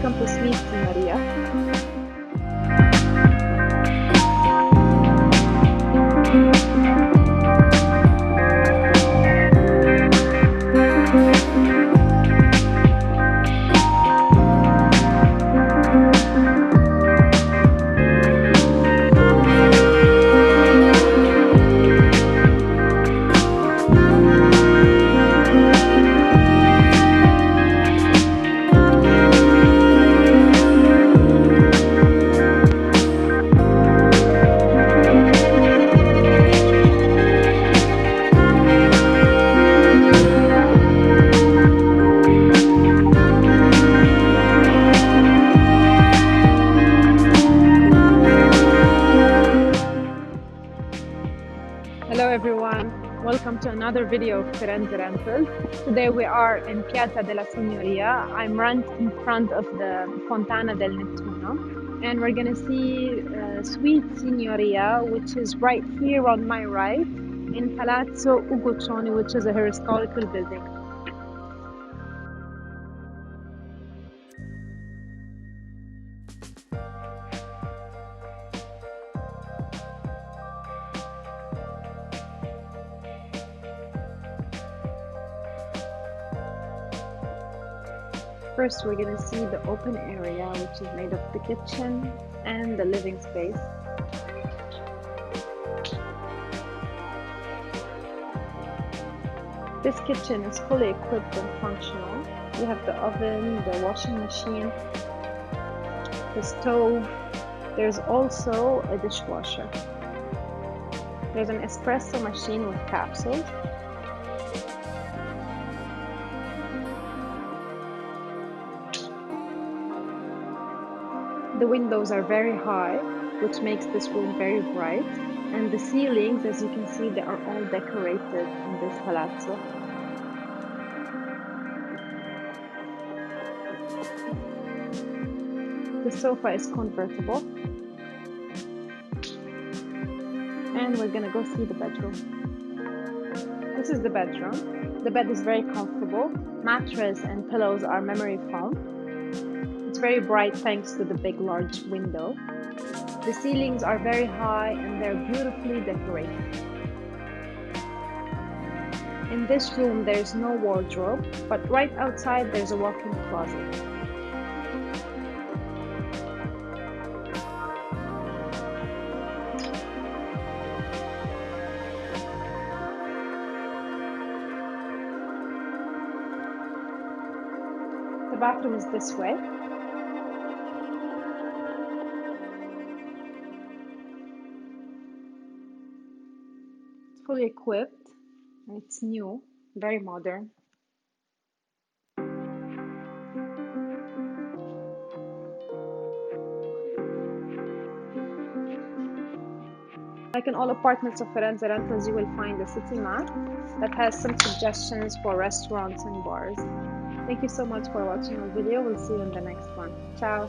welcome to Sweet Signoria. Hello everyone, welcome to another video of Firenze Rentals. Today we are in Piazza della Signoria. I'm right in front of the Fontana del Nettuno, and we're gonna see Sweet Signoria, which is right here on my right in Palazzo Uguccioni, which is a historical building. First, we're gonna see the open area, which is made of the kitchen and the living space. This kitchen is fully equipped and functional. You have the oven, the washing machine, the stove. There's also a dishwasher. There's an espresso machine with capsules. The windows are very high, which makes this room very bright, and the ceilings, as you can see, they are all decorated in this palazzo. The sofa is convertible, and we're gonna go see the bedroom. This is the bedroom. The bed is very comfortable. Mattress and pillows are memory foam. It's very bright thanks to the big large window. The ceilings are very high and they're beautifully decorated. In this room there's no wardrobe, but right outside there's a walk-in closet. The bathroom is this way. Fully equipped, and it's new, very modern. Like in all apartments of Firenze Rentals, you will find a city map that has some suggestions for restaurants and bars. Thank you so much for watching our video. We'll see you in the next one. Ciao!